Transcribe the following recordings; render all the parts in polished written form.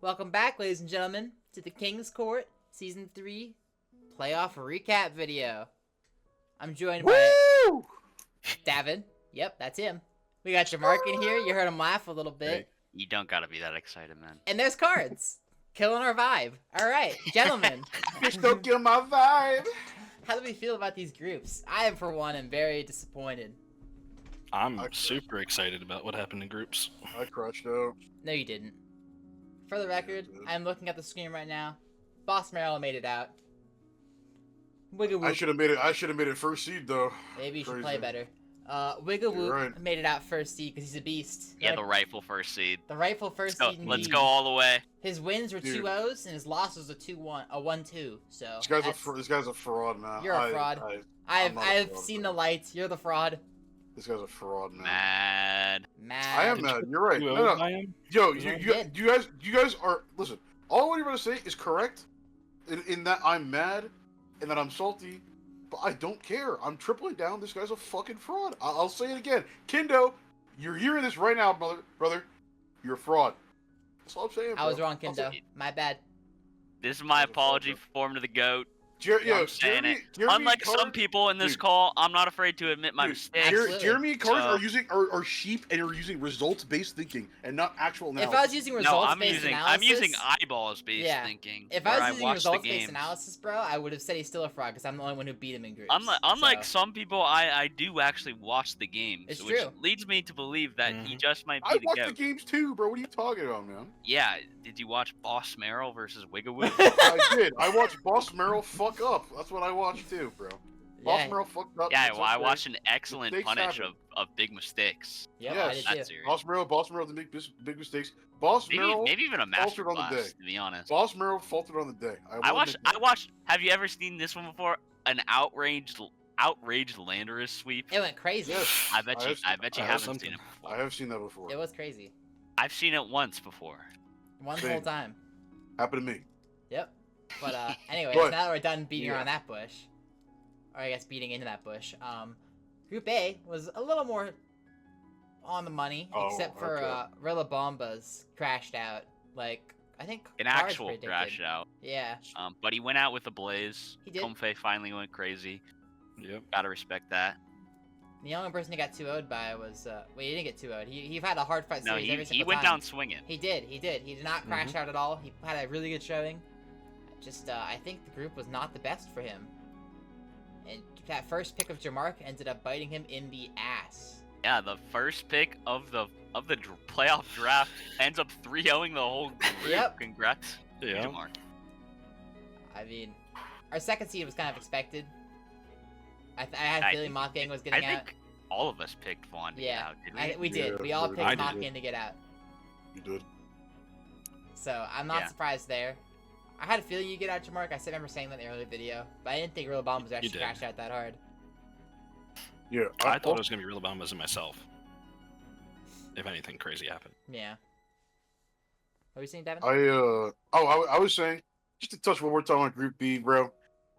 Welcome back, ladies and gentlemen, to the King's Court Season 3 Playoff Recap video. I'm joined by David. Yep, that's him. We got Jamaarkques in here. You heard him laugh a little bit. Hey, you don't gotta be that excited, man. And there's Cards. Killing our vibe. Alright, gentlemen. Bitch, don't kill my vibe. How do we feel about these groups? I, for one, am very disappointed. I'm super excited about what happened in groups. I crushed out. No, you didn't. For the record, I'm looking at the screen right now. Boss Merrill made it out. Wiggle I should have made it. I should have made it first seed though. Maybe you should Crazy. play better. Wiggle You're right. made it out first seed because he's a beast. Yeah, the rightful first seed. The rightful first So, seed. let's indeed. go all the way. His wins were Dude. 2-0s and his losses were 2-1, a 1-2. So This guy's a fraud, man. You're a fraud. I'm not a I've fraud, seen bro. the lights. You're the fraud. This guy's a fraud, man. Mad. Mad. I am mad. You're right. Who No, else no. I am? Yo, You you guys are. Listen, all what you're gonna say is correct. In that I'm mad, and that I'm salty, but I don't care. I'm tripling down. This guy's a fucking fraud. I'll say it again. Kendo, you're hearing this right now, brother. You're a fraud. That's all I'm saying. I was bro. wrong, I'll say- Kendo. My bad. This is my That was a apology fuck up. for Form to the GOAT. I'm saying it. Unlike some people in this Dude. call, I'm not afraid to admit my mistakes. Absolutely. Jeremy and Cards So- are sheep and are using results-based thinking and not actual analysis. If I was using No, results-based analysis, I'm using eyeballs-based Yeah. thinking. if where I was using watch the results-based games. analysis, bro, I would have said he's still a fraud because I'm the only one who beat him in groups. Unlike so. some people, I do actually watch the games, It's which true. leads me to believe that he just might be I the watch the GOAT. games too, bro. What are you talking about, man? Yeah, did you watch Boss Merrill versus Wigawoo? I did. I watched Boss Merrill fuck up. That's what I watched too, bro. Boss Yeah. Merrill fucked up. Yeah, That's well, I okay. watched an excellent Mistakes punish happen. of big mistakes. Yep, Yes. I did That's too. serious. Boss Merrill didn't make big mistakes. Boss Merrill Maybe even a master faltered on the class, day. to be honest. Boss Merrill faltered on the day. I will admit that. watched. Have you ever seen this one before? An outraged Landorus sweep. It went crazy. Yes. I bet you I haven't have seen something. it before. I have seen that before. It was crazy. I've seen it once before. One Same. whole time. Happened to me. Yep. But anyways, But- now that we're done beating yeah. around that bush, or I guess beating into that bush, Group A was a little more on the money, Oh, except for okay. Rillabomba's crashed out. Like I think An Cards actual predicted. crash out. Yeah, But he went out with a blaze. He did. Comfey finally went crazy. Yep. Gotta respect that. the only person he got 2-0'd by was well, he didn't get 2-0'd. He had a hard fight No, series every he single went time. down swinging. He did. He did. He did not crash out at all. He had a really good showing. Just, I think the group was not the best for him. And that first pick of Jamaarkques ended up biting him in the ass. Yeah, the first pick of the playoff draft ends up 3-0ing the whole group. Yep. Congrats, Yeah. Jamar. I mean, our second seed was kind of expected. I had a I feeling think- Machgang was I getting out. think all of us picked Vaughn to get Yeah, out, didn't we? we did. Yeah, We all I picked did. Machgang to get out. You did. So I'm not Yeah. surprised there. I had a feeling you'd get out, Jamaarkques. I still remember saying that in the earlier video. But I didn't think Real Bomb was actually did. crashed out that hard. Yeah. I thought it was gonna be real Bombas and myself. If anything crazy happened. Yeah. What were you saying, Devin? I was saying, just to touch one more time on Group B, bro.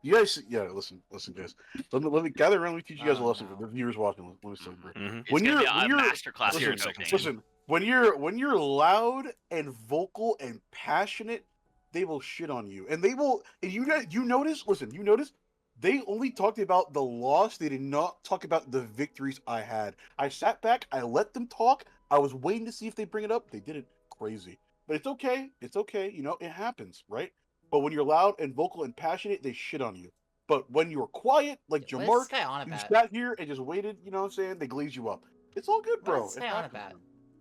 You guys, listen, guys. Let me gather around. Let me teach you guys a Oh, lesson no. for the viewers watching. Let me say, bro. Mm-hmm. It's When gonna you're- be when a you're- masterclass Listen, in coaching. listen. When you're loud and vocal and passionate, they will shit on you, and they will. And you notice. Listen, you notice. They only talked about the loss. They did not talk about the victories I had. I sat back. I let them talk. I was waiting to see if they bring it up. They didn't. Crazy, but it's okay. It's okay. You know, it happens, right? But when you're loud and vocal and passionate, they shit on you. But when you're quiet, like What is Jamaarkques, this guy on you about? sat here and just waited. You know what I'm saying? They glaze you up. It's all good, bro. What is this It guy on happens. about?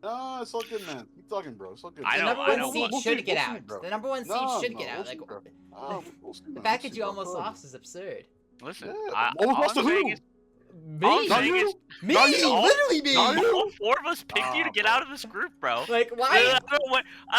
No, it's all good, man. Keep talking, bro. It's all good. I The know- number I one know seed what- should We'll get see, out. bro. The number one seed No, should no, get out. we'll Like see, bro. We'll see, the man. fact We'll that see, you bro. almost Bro. lost is absurd. Listen, Yeah, all almost lost I'm to saying who? is, Me, all I'm Not saying you? is, me, Not you? literally me. Not you? all four of us picked you to get bro. out of this group, bro. Like I why?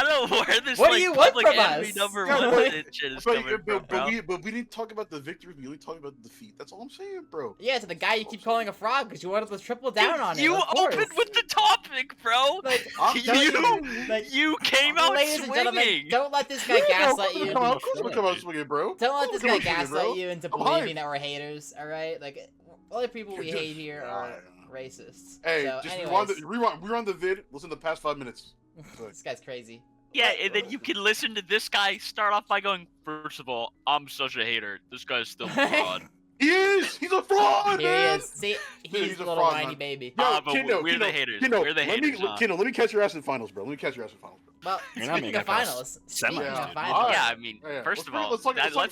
don't know where this What do like you want public from enemy us? number Yeah, one but- shit is But, coming from, bro. but we didn't talk about the victory. We only talked about the defeat. That's all I'm saying, bro. Yeah, to the guy you keep calling a fraud because you wanted to triple down on him. You of course. opened with the topic, bro. Like, I'm don't you. like, You came out ladies and gentlemen, swinging. don't let this guy gaslight you. Come on, of course we'll come out swinging, bro. Don't let this guy Come on, swinging, gaslight bro. you into I'm believing hyped. that we're haters. All right, like only people we hate here are racists. Hey, so, just anyways, rewind the vid. Listen to the past 5 minutes. this guy's crazy. Yeah, and then you can listen to this guy start off by going, first of all, I'm such a hater. This guy's still a fraud. He is. He's a fraud. Here he man! is. See, Dude, he's he's a a little fraud, whiny man. baby. Yo, but Kendo, we're the Kendo, haters. Kendo, We're the haters, huh? Kendo, let me catch your ass in finals, bro. Let me catch your ass in finals, bro. Well, You're not speaking making of it past finals, semis, speaking dude. of Yeah. finals, Alright. Yeah, I mean, Yeah, first of let's all, let's talk let's about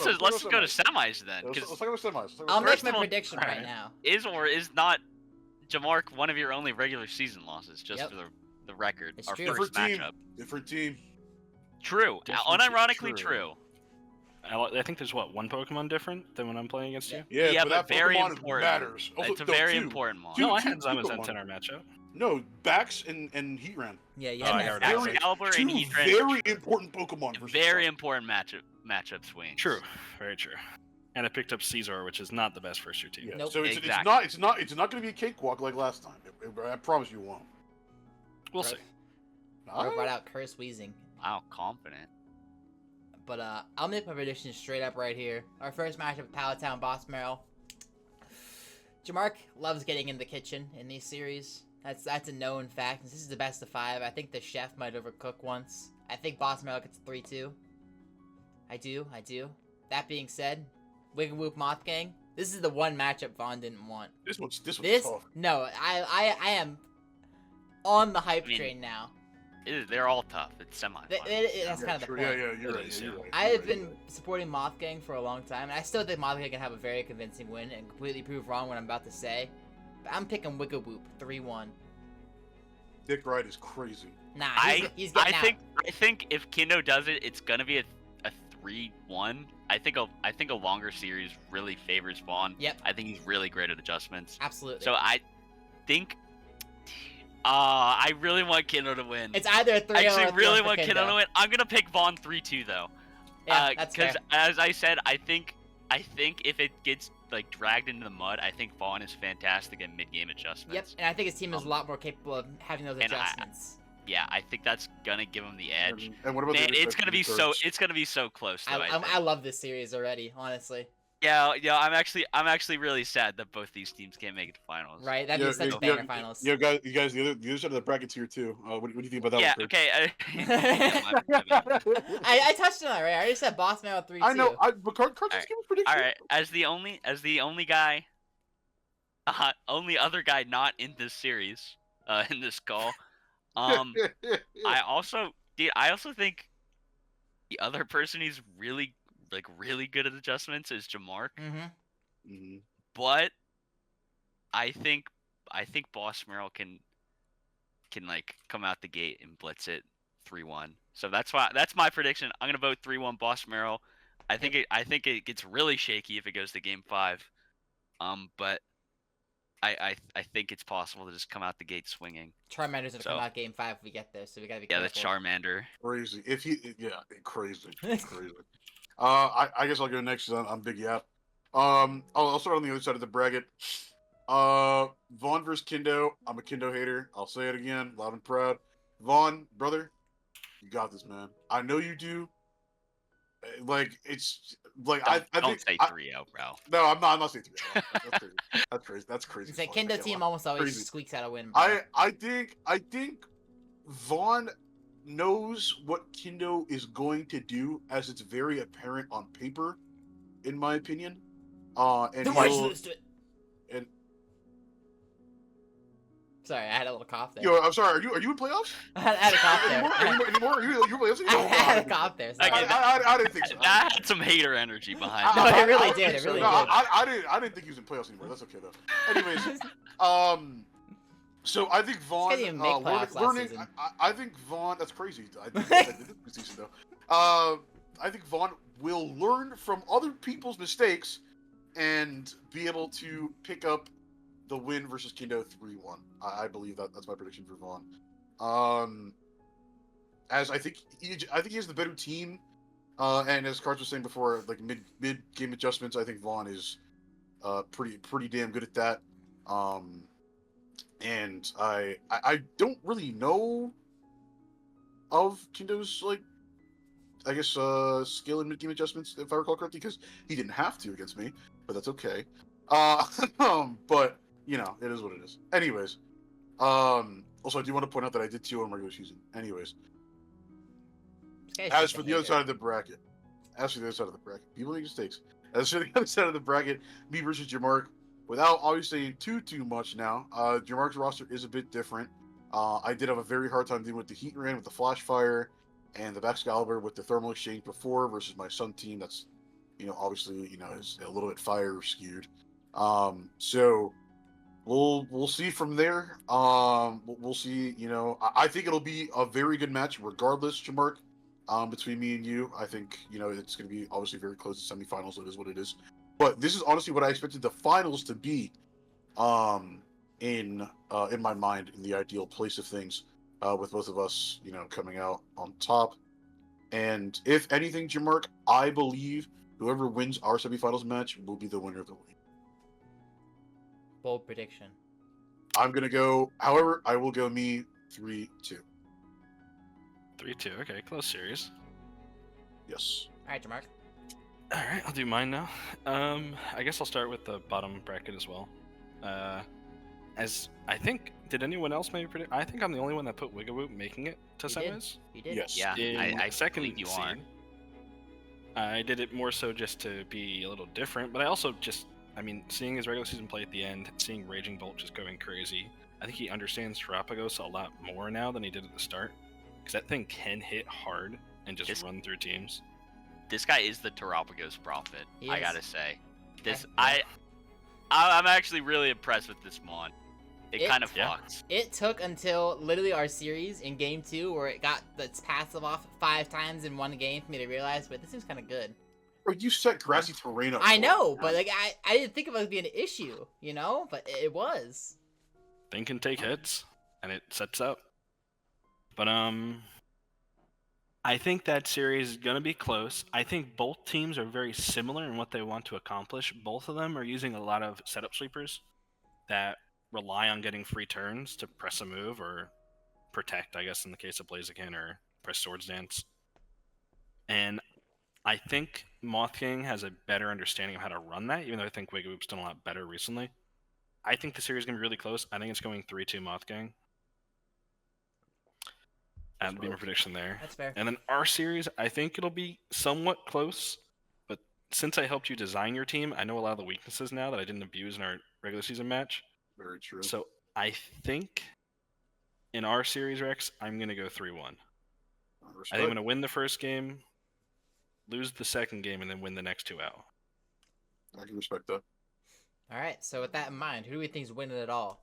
go to semis. semis then, Let's because talk about semis. I'll make First my of all- prediction right alright. now. is or is not Jamark one of your only regular season losses, just Yep. for the record, It's our true. first Different team. matchup. Different team. True, Different- unironically true. true. I think there's one Pokemon different than when I'm playing against you. Yeah, Yeah, but but that very Pokemon important. matters. Also, It's a no, very two. important one. Two- No, I two- had Zamazenta Pokemon. in our matchup. No, Bax and Heatran. Yeah, you Oh, I had already that. know. Very, Excalibur and two Heatran. very important Pokemon. versus Very each important matchup swings. True, very true. And I picked up Caesar, which is not the best first year team. other. Yeah. Nope. So Exactly. it's not going to be a cakewalk like last time. I promise you won't. We'll see. I brought out Curse Wheezing. Wow, confident. But I'll make my prediction straight up right here. Our first matchup, Palatown Boss Merrill. Jamark loves getting in the kitchen in these series. That's a known fact. This is the best of 5. I think the chef might overcook once. I think Boss Merrill gets 3-2. I do. That being said, Wiggle Whoop Moth Gang. This is the one matchup Vaughn didn't want. This one's This tough. no, I am on the hype I mean, train now. They're all tough. It's semifinals. That's Yeah, kind of the true. point. Yeah, you're It right. is, You're yeah. right. I You're have right, been you're right. supporting Moth Gang for a long time, and I still think Moth Gang can have a very convincing win and completely prove wrong what I'm about to say. But I'm picking Wiggleboop 3-1. Dick Wright is crazy. Nah, he's getting out. I think if Kindo does it, it's gonna be a 3-1. I think a longer series really favors Vaughn. Yep. I think he's really great at adjustments. Absolutely. So I think I really want Kindo to win. It's either a 3-0 I or actually a 3-1 really for want Kindo to Kendo. win. I'm gonna pick Vaughn 3-2 though. Yeah, that's fair. Because as I said, I think if it gets like dragged into the mud, I think Vaughn is fantastic at mid-game adjustments. Yep, and I think his team is a lot more capable of having those and adjustments. Yeah, I think that's gonna give him the edge. And what about Man, the it's gonna be so close. Though, I think. I love this series already, honestly. Yeah, I'm actually really sad that both these teams can't make it to finals. Right? That'd be such a banger finals. You guys, the other side of the brackets here too. What do you think about that? Yeah. one, Okay. I touched on that, right? I already said Boss Man with 3-2. I know. But Card just gave us prediction. All right. As the only guy, only other guy not in this series, in this call, I also think the other person who's really good at adjustments is Jamark. Mm-hmm. Mhm. But I think Boss Merrill can like come out the gate and blitz it 3-1. So that's my prediction. I'm gonna vote 3-1 Boss Merrill. I think it gets really shaky if it goes to game 5. But I think it's possible to just come out the gate swinging. Charmander's gonna So- come out game 5 if we get there, so we gotta be Yeah, careful. the Charmander. Crazy. Crazy. I guess I'll go next. 'Cause I'm Big Yap. I'll start on the other side of the bracket. Vaughn versus Kindo. I'm a Kindo hater. I'll say it again, loud and proud. Vaughn, brother, you got this, man. I know you do. Like it's like Don't say I, 3-0, bro. No, I'm not saying 3. That's crazy. That's crazy. It's like Fuck, I Kendo can't team lie. almost always Crazy. squeaks out a win. Bro. I think Vaughn knows what Kindo is going to do, as it's very apparent on paper, in my opinion. And Then why'd you he'll- lose to it? and Sorry, I had a little cough there. yo, I'm sorry. Are you in playoffs? I had a cough there. Anymore? Are you in playoffs? I had a cough there. Sorry. Okay, I didn't think so. That had some hater energy behind No, it. it really did, it really No, did. I didn't think he was in playoffs anymore. That's okay though. Anyways, so I think Vaughn. This guy didn't make playoffs last learning. season. I think Vaughn. That's crazy. I did this season though. I think Vaughn will learn from other people's mistakes and be able to pick up the win versus Kindo 3-1. I believe that's my prediction for Vaughn. As I think he has the better team, and as Cards was saying before, like mid game adjustments, I think Vaughn is pretty damn good at that. And I don't really know of Kindo's like, I guess skill and mid game adjustments, if I recall correctly, because he didn't have to against me, but that's okay. But you know, it is what it is. Anyways, also I do want to point out that I did 2 on regular season. Anyways, Guy's As just a for the other hater. side of the bracket, people make mistakes. As for the other side of the bracket, me versus Jamark, without obviously saying too much now, Jamark's roster is a bit different. I did have a very hard time dealing with the Heat Ran with the Flash Fire and the Excalibur with the Thermal Exchange before versus my Sun team. That's, obviously, is a little bit fire skewed. So we'll see from there. We'll see. I think it'll be a very good match regardless, Jamark. Between me and you, I think it's going to be obviously very close to semifinals. It is what it is. But this is honestly what I expected the finals to be. In my mind, in the ideal place of things, with both of us, coming out on top. And if anything, Jamark, I believe whoever wins our semifinals match will be the winner of the league. Bold prediction. I'm gonna go. However, I will go me 3-2. 3-2. Okay, close series. Yes. All right, Jamark. All right, I'll do mine now. I guess I'll start with the bottom bracket as well. As I think, did anyone else maybe predict? I think I'm the only one that put Wiggawoop making it to You did. semis. You did. Yes. Yeah, In I second believe you are. seed. I did it more so just to be a little different, but I also seeing his regular season play at the end, seeing Raging Bolt just going crazy. I think he understands Terapagos a lot more now than he did at the start, because that thing can hit hard and just run through teams. This guy is the Terapagos prophet. He I is. gotta say, I- I'm actually really impressed with this mon. It It- kind of Yeah. fucks. It took until literally our series in game 2 where it got the passive off 5 times in one game for me to realize, wait, this seems kind of good. Or you set grassy terrain up. I for know, it. but like I didn't think it was being an issue, but it was. Thing can take hits, and it sets up. But I think that series is gonna be close. I think both teams are very similar in what they want to accomplish. Both of them are using a lot of setup sweepers that rely on getting free turns to press a move or protect, I guess, in the case of Blaziken, or press Swords Dance. And I think Moth King has a better understanding of how to run that, even though I think Wiggawoop's done a lot better recently. I think the series is going to be really close. I think it's going 3-2 Moth King. That would be my prediction there. That's fair. And then our series, I think it'll be somewhat close, but since I helped you design your team, I know a lot of the weaknesses now that I didn't abuse in our regular season match. Very true. So I think in our series, Rex, I'm going to go 3-1. I think I'm going to win the first game, lose the second game, and then win the next 2 out. I can respect that. All right, so with that in mind, who do we think is winning it all?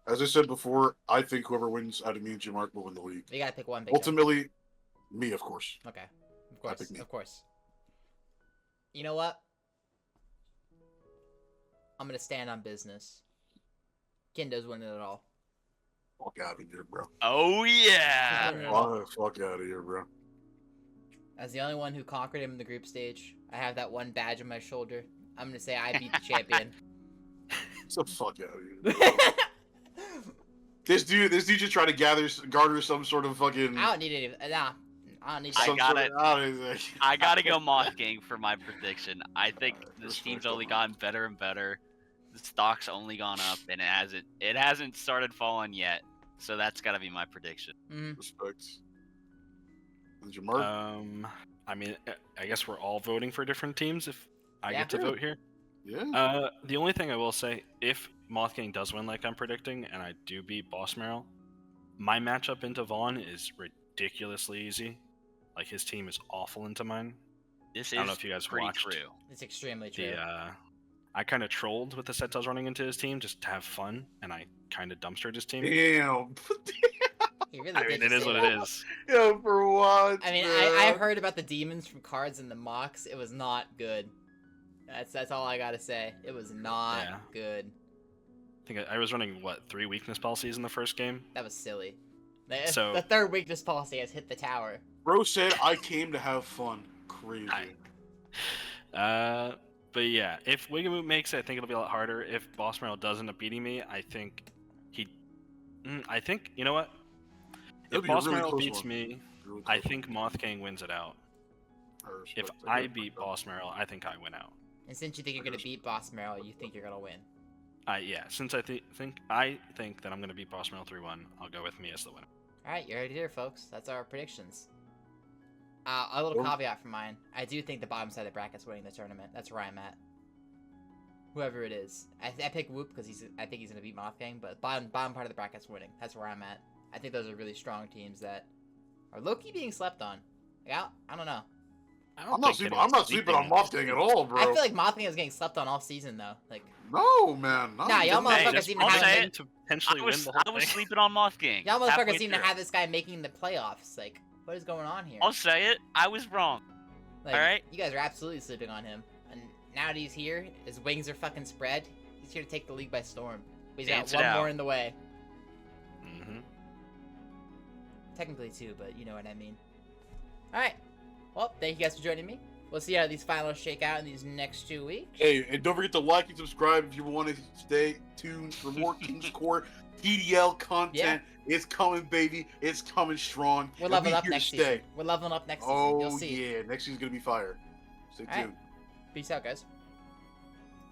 As I said before, I think whoever wins out of me and Jamark will win the league. You gotta pick one. Big guy. Ultimately, me, of course. Okay, of course, pick me. of course. You know what? I'm gonna stand on business. Kendo's winning it all. Fuck out of here, bro. Oh yeah. Winning it all. Fuck out of here, bro. As the only one who conquered him in the group stage, I have that one badge on my shoulder. I'm gonna say I beat the champion. So fuck out of here. This dude just trying to garner some sort of fucking. I don't need any. Nah, I don't need. I some got sort it. of- I gotta go Moth King for my prediction. I think this team's only gotten better and better. The stock's only gone up, and it hasn't started falling yet. So that's gotta be my prediction. Respect. And Jamark. I guess we're all voting for different teams if I Yeah. get to vote here. Yeah. The only thing I will say, if Moth King does win like I'm predicting, and I do beat Boss Merrill, my matchup into Vaughn is ridiculously easy. Like, his team is awful into mine. This I don't is know if you guys pretty watched. true. It's extremely true. I kind of trolled with the sets I was running into his team just to have fun, and I kind of dumpstered his team. Damn. He really I did mean, just it is say what that. it is. Yeah, for what? I mean, I heard about the demons from cards in the mocks. It was not good. That's all I gotta say. It was not Yeah. good. I think I was running, 3 weakness policies in the first game? That was silly. So- The third weakness policy has hit the tower. Bro said I came to have fun. Crazy. But yeah, if Wigamoot makes it, I think it'll be a lot harder. If Boss Merrill does end up beating me, I think you know what? It'll If be a Boss really Merrill close beats one. me, Really I close. think Moth King wins it out. If respect I that. beat Boss Merrill, I think I win out. And since you think you're gonna beat Boss Merrill, you think you're gonna win. Yeah, since I think that I'm gonna beat Boss Merrill 3-1, I'll go with me as the winner. All right, you heard it here, folks. That's our predictions. A little Well- caveat from mine. I do think the bottom side of the bracket's winning the tournament. That's where I'm at. Whoever it is. I pick Whoop because I think he's going to beat Mothgang, but bottom part of the bracket's winning. That's where I'm at. I think those are really strong teams that are low-key being slept on. Like, I don't know. I'm not sleeping on Mothgang at all, bro. I feel like Mothgang is getting slept on all season, though. Like, No, man. Not Nah, y'all even- motherfuckers just even I'll have say him. it. to potentially I win was, the whole I was thing. sleeping on Mothgang. Y'all halfway motherfuckers seem to through. have this guy making the playoffs. Like, what is going on here? I'll say it. I was wrong. Like, alright. You guys are absolutely sleeping on him. And now that he's here, his wings are fucking spread. He's here to take the league by storm. But he's Dance got it one more out. in the way. Mm-hmm. Technically two, but you know what I mean. Alright. Well, thank you guys for joining me. We'll see how these finals shake out in these next 2 weeks. Hey, and don't forget to like and subscribe if you want to stay tuned for more King's Court PDL content. It's coming, baby. It's coming strong. We're And leveling we up here to next stay. season. We're leveling up next season. You'll Oh see. yeah, next season's gonna be fire. Stay All right. tuned. Peace out, guys.